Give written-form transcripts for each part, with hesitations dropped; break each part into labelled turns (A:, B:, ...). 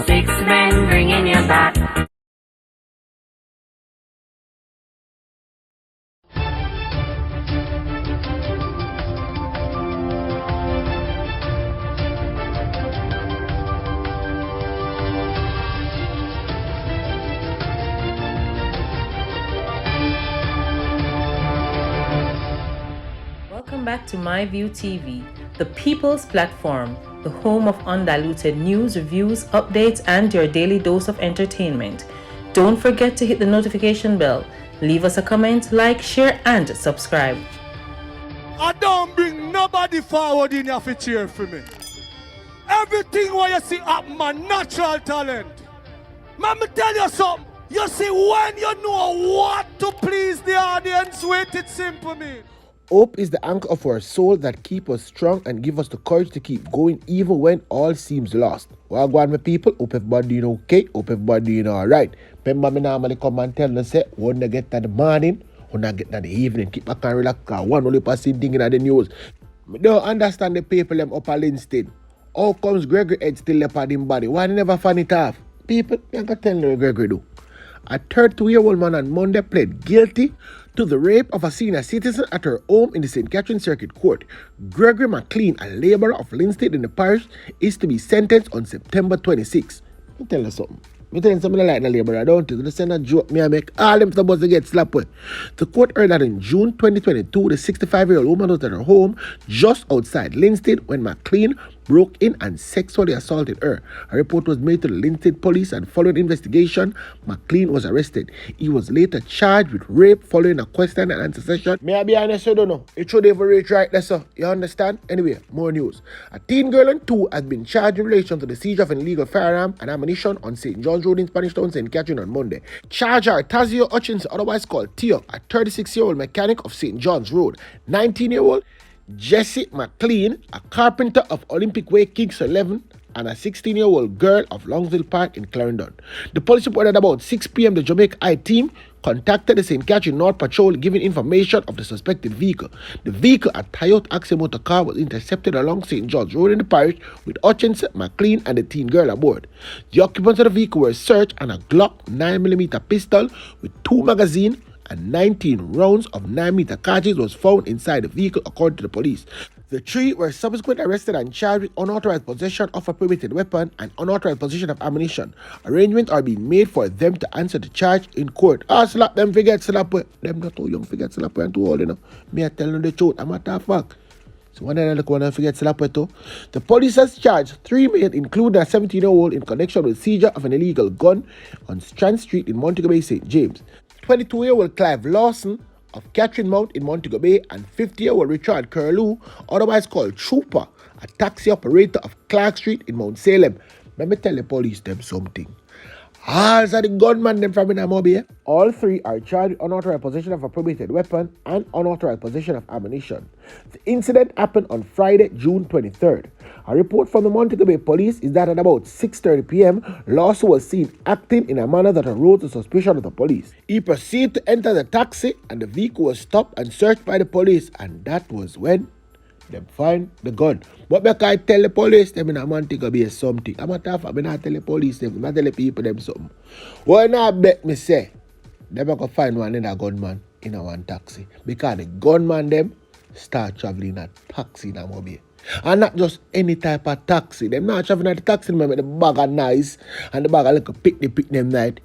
A: 6 men bringing you back.
B: Welcome back to MyView TV, the people's platform, the home of undiluted news, reviews, updates, and your daily dose of entertainment. Don't forget to hit the notification bell, leave us a comment, like, share, and subscribe.
C: I don't bring nobody forward in your cheer for me. Everything what you see happen, my natural talent. Man, me tell you something. You see, when you know what to please the audience with, it's simple, me.
D: Hope is the anchor of our soul that keeps us strong and give us the courage to keep going even when all seems lost. Well, go on, my people. Hope everybody doing okay. Hope everybody doing alright. Remember, me normally come and tell them, say, when they get to the morning, when I get to the evening, keep back and relax. One only person thing in the news. I don't understand the people them up at Linstead. How comes Gregory Rape still left at him body? Why they never find it off? People, I can tell you what Gregory do. A 32-year-old man on Monday pled guilty to the rape of a senior citizen at her home in the St. Catherine Circuit Court. Gregory McLean, a labourer of Linstead in the parish, is to be sentenced on September 26. Let me tell you something. Me tell you something like the labourer, don't you? They send a joke me I make all them supposed to get slapped with. The court heard that in June 2022, the 65-year-old woman was at her home just outside Linstead when McLean broke in and sexually assaulted her. A report was made to the Linstead police, and following investigation, McLean was arrested. He was later charged with rape following a question and answer session. May I be honest, you don't know. It should have reached right there, sir. You understand? Anyway, more news. A teen girl and two has been charged in relation to the seizure of an illegal firearm and ammunition on St. John's Road in Spanish Town, St. Catherine on Monday. Charged are Tazio Hutchinson, otherwise called Tio, a 36-year-old mechanic of St. John's Road, 19-year-old Jesse McLean, a carpenter of Olympic Way Kings 11, and a 16-year-old girl of Longsville Park in Clarendon. The police reported about 6 p.m. the Jamaica I team contacted the St. Catherine North Patrol giving information of the suspected vehicle. The vehicle, a Toyota Axie motor car, was intercepted along St. George Road in the parish with Hutchinson, McLean, and the teen girl aboard. The occupants of the vehicle were searched, and a Glock 9mm pistol with 2 magazines and 19 rounds of 9mm cartridge was found inside the vehicle, according to the police. The three were subsequently arrested and charged with unauthorized possession of a prohibited weapon and unauthorized possession of ammunition. Arrangements are being made for them to answer the charge in court. Slap them, forget slap with. Them not too young, forget slap with and too old, you know. Me I tell them the truth, I'm a tough fuck. So one of them forget slap with too. The police has charged 3 men, including a 17-year-old, in connection with seizure of an illegal gun on Strand Street in Montego Bay, St. James. 22-year-old Clive Lawson of Catherine Mount in Montego Bay and 50-year-old Richard Curlew, otherwise called Trooper, a taxi operator of Clark Street in Mount Salem. Let me tell the police them something. All are the gunman them from in Amobi. All three are charged with unauthorized possession of a prohibited weapon and unauthorized possession of ammunition. The incident happened on Friday, June 23rd. A report from the Montego Bay police is that at about 6:30 p.m., Lawson was seen acting in a manner that arose to suspicion of the police. He proceeded to enter the taxi and the vehicle was stopped and searched by the police, and that was when them find the gun. But because I tell the police them in a Montego Bay something. I'm not tough, I'm not tell the police them, I'm not tell the people them something. Well, now I bet me say, them going to find one in a gunman in a one taxi. Because the gunman them start traveling a taxi in a mobile. And not just any type of taxi. Them not traveling at the taxi, them with the bag of nice and the bag of little pick them night.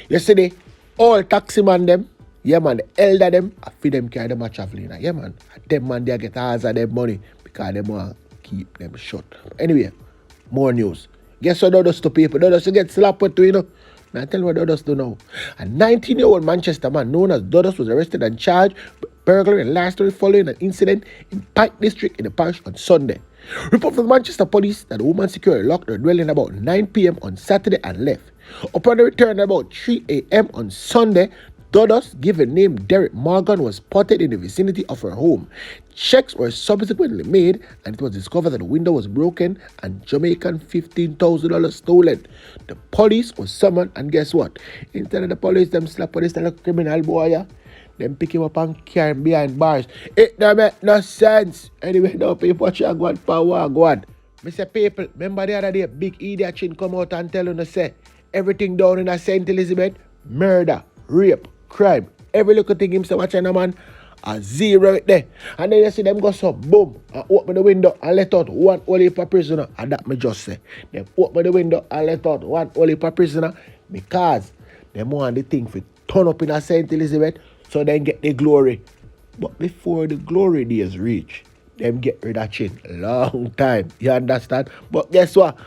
D: You see the all taxi man them, yeah man, the elder them, I feed them carry them a traveling. Yeah man, them man they get all of them money because they want to keep them shut. Anyway, more news. Guess what Dudus to people? Dudus to get slapped with, you know. Now tell you what Dudus do now. A 19-year-old Manchester man known as Dudus was arrested and charged with burglary and larceny following an incident in Pike District in the parish on Sunday. Report from the Manchester police that the woman security locked her dwelling about 9 p.m. on Saturday and left. Upon the return at about 3 a.m. on Sunday, Dudus, given name Derek Morgan, was spotted in the vicinity of her home. Checks were subsequently made and it was discovered that the window was broken and Jamaican $15,000 stolen. The police was summoned and guess what? Instead of the police them slap on this little criminal boy, yeah, them pick him up and carry him behind bars. It don't make no sense. Anyway, now people watch you go on power go on. Mr. People, remember the other day, big idiot chin come out and tell you to say everything down in a St. Elizabeth, murder, rape, crime, every little thing him say watching a man, a zero right there. And then you see them go so boom and open the window and let out one only per prisoner. And that me just say. Them open the window and let out one only per prisoner because them want the thing for turn up in a St. Elizabeth so then get the glory. But before the glory days reach, them get rid of chin long time. You understand? But guess what?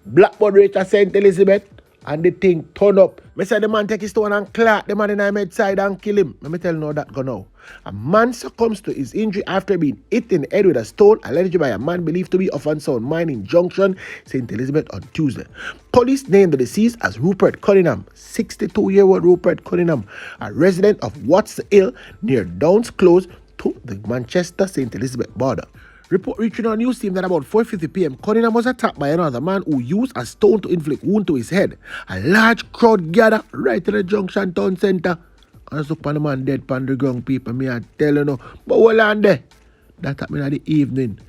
D: Blackboard reach at St. Elizabeth and the thing turn up. Me say the man take his stone and clap the man in the mid side and kill him. Let me tell you now that go now. A man succumbs to his injury after being hit in the head with a stone alleged by a man believed to be of unsound mind in Junction, St. Elizabeth on Tuesday. Police named the deceased as Rupert Cunningham, 62-year-old Rupert Cunningham, a resident of Watts Hill near Downs Close to the Manchester-St. Elizabeth border. Report reaching our news team that about 4:50 p.m. Cunningham was attacked by another man who used a stone to inflict wound to his head. A large crowd gathered right in the Junction Town Centre. And I look on the man dead on the ground, people, me I tell you no. But hold on there. That happened in the evening.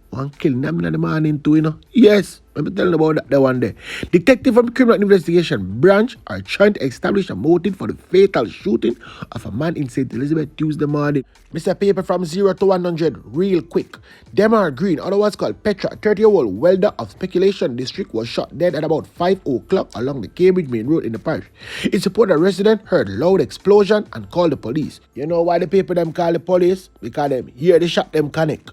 D: One killing them in the morning too, you know. Yes, let me tell you about that one day. Detective from Criminal Investigation Branch are trying to establish a motive for the fatal shooting of a man in St. Elizabeth Tuesday morning. Mr. Paper from 0 to 100, real quick. Demar Green, otherwise called Petra, 30-year-old welder of Speculation District, was shot dead at about 5 o'clock along the Cambridge Main Road in the parish. It's reported a resident heard loud explosion and called the police. You know why the people them call the police? Because them hear the shot them connect.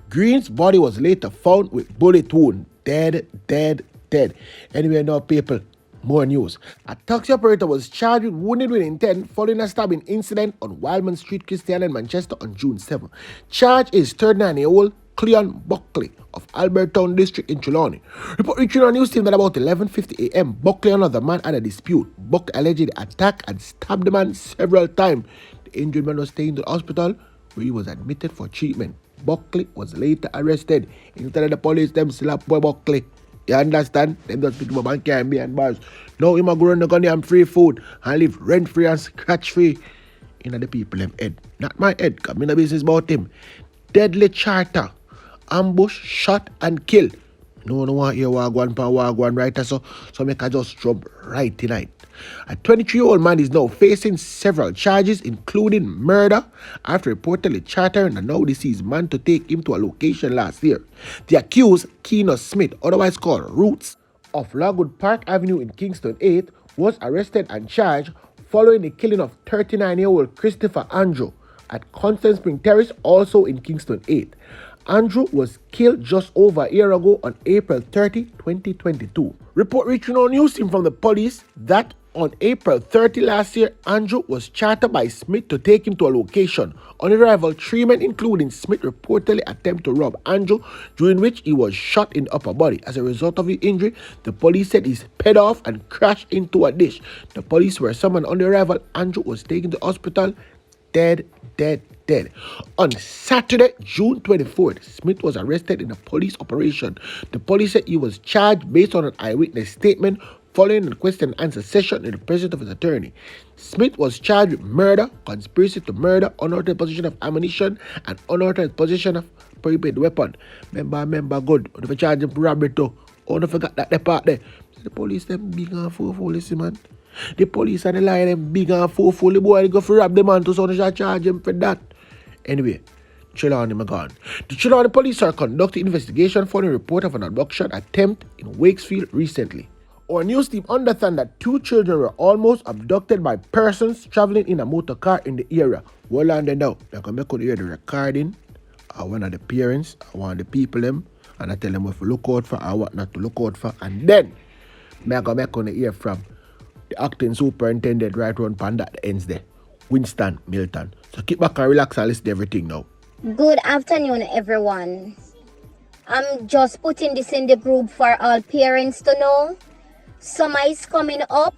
D: Green's body was later found with bullet wound. Dead. Anyway, now people, more news. A taxi operator was charged with wounded with intent following a stabbing incident on Wildman Street, Christian in Manchester on June 7. Charge is 39-year-old Cleon Buckley of Albertown District in Trelawney. Report reaching our news team that about 11:50 a.m. Buckley and another man had a dispute. Buckley allegedly attacked and stabbed the man several times. The injured man was taken to the hospital where he was admitted for treatment. Buckley was later arrested. Instead of the police, them slap boy Buckley. You understand? Them just pick him up and carry him behind bars. Now him a go run the gun and free food and live rent free and scratch free. You know the people them head. Not my head, cause me no business about him. Deadly charter. Ambush, shot and kill. No want hear wagwan right so make I just jump right tonight. A 23-year-old man is now facing several charges, including murder, after reportedly chartering a now deceased man to take him to a location last year. The accused, Keanu Smith, otherwise called Roots, of Logwood Park Avenue in Kingston 8, was arrested and charged following the killing of 39-year-old Christopher Andrew at Constant Spring Terrace, also in Kingston 8. Andrew was killed just over a year ago on April 30, 2022. Report reaching our news team from the police that on April 30 last year, Andrew was chartered by Smith to take him to a location. On arrival, 3 men including Smith reportedly attempted to rob Andrew, during which he was shot in the upper body. As a result of his injury, the police said he sped off and crashed into a ditch. The police were summoned on the arrival. Andrew was taken to hospital, dead. On Saturday, June 24th, Smith was arrested in a police operation. The police said he was charged based on an eyewitness statement following a question and answer session in the presence of his attorney. Smith was charged with murder, conspiracy to murder, unauthorized possession of ammunition, and unauthorized possession of prohibited weapon. Remember good. If you charge him for robbery too. Oh, don't forget that part there. The police them big and fool, listen man. The police and the lie them big and fool. The boy go for rob the man to so they charge him for that. Anyway, Trelawney gone. The Trelawney police are conducting investigation following a report of an abduction attempt in Wakefield recently. Our news team understand that 2 children were almost abducted by persons traveling in a motor car in the area. Well, on them now, they're going to hear the recording of one of the parents, one of the people them, and I tell them what to look out for and what not to look out for. And then, I'm going to hear from the acting superintendent right around Panda at the ends there, Winston Milton. So keep back and relax and listen to everything now.
E: Good afternoon, everyone. I'm just putting this in the group for all parents to know. Summer is coming up,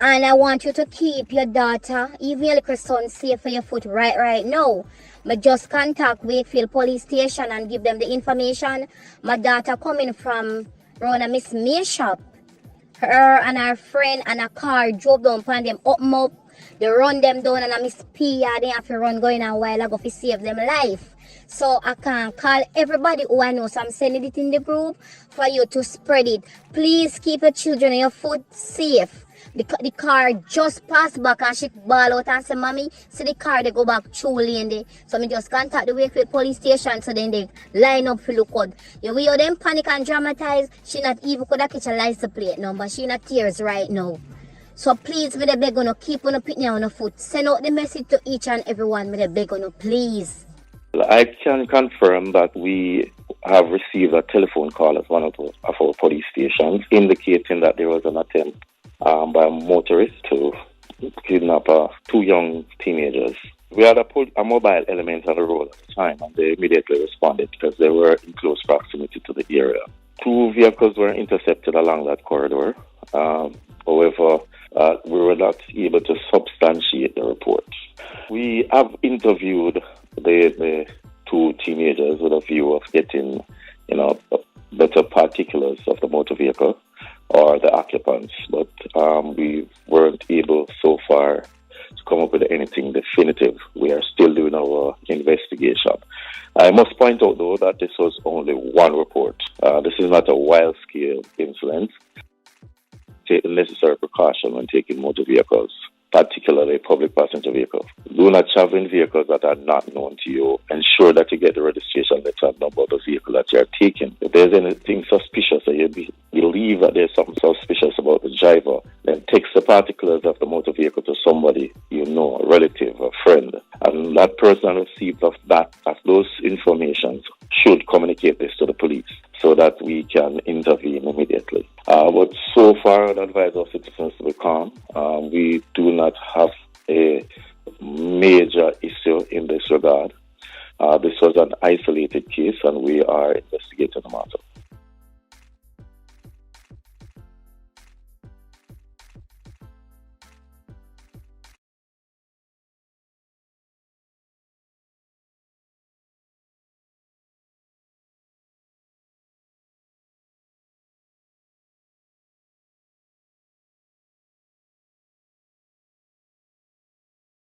E: and I want you to keep your daughter, even your little son, safe for your foot right now. But just contact Wakefield Police Station and give them the information. My daughter coming from around a Miss May shop. Her and her friend and a car drove down upon them up. They run them down and a Miss P, they have to run going a while ago to save them life. So I can call everybody who I know. So I'm sending it in the group for you to spread it. Please keep your children and your food safe. The car just passed back and she ball out and say, Mommy, see the car, they go back through lane there. So me just contact the Wakefield police station so then they line up for look out. You hear them panic and dramatize, she not even could have catch a license plate number. She not tears right now. So please, me the beg on keep on picking on the foot. Send out the message to each and everyone, me the beg on please.
F: I can confirm that we have received a telephone call at one of our police stations indicating that there was an attempt by a motorist to kidnap two young teenagers. We had a mobile element on the road at the time, and they immediately responded because they were in close proximity to the area. Two vehicles were intercepted along that corridor. However, we were not able to substantiate the report. We have interviewed the two teenagers with a view of getting, better particulars of the motor vehicle or the occupants, but we weren't able so far to come up with anything definitive. We are still doing our investigation. I must point out, though, that this was only one report. This is not a wild-scale incident. Take the necessary precaution when taking motor vehicles, particularly public passenger vehicles. Do not travel in vehicles that are not known to you. Ensure that you get the registration letter and number of the vehicle that you are taking. If there's anything suspicious or you believe that there's something suspicious about the driver, then text the particulars of the motor vehicle to somebody you know, a relative, a friend. And that person receipt of those information should communicate this to the police so that we can intervene immediately. But so far, I'd advise our citizens to be calm. We do not have a major issue in this regard. This was an isolated case, and we are investigating the matter.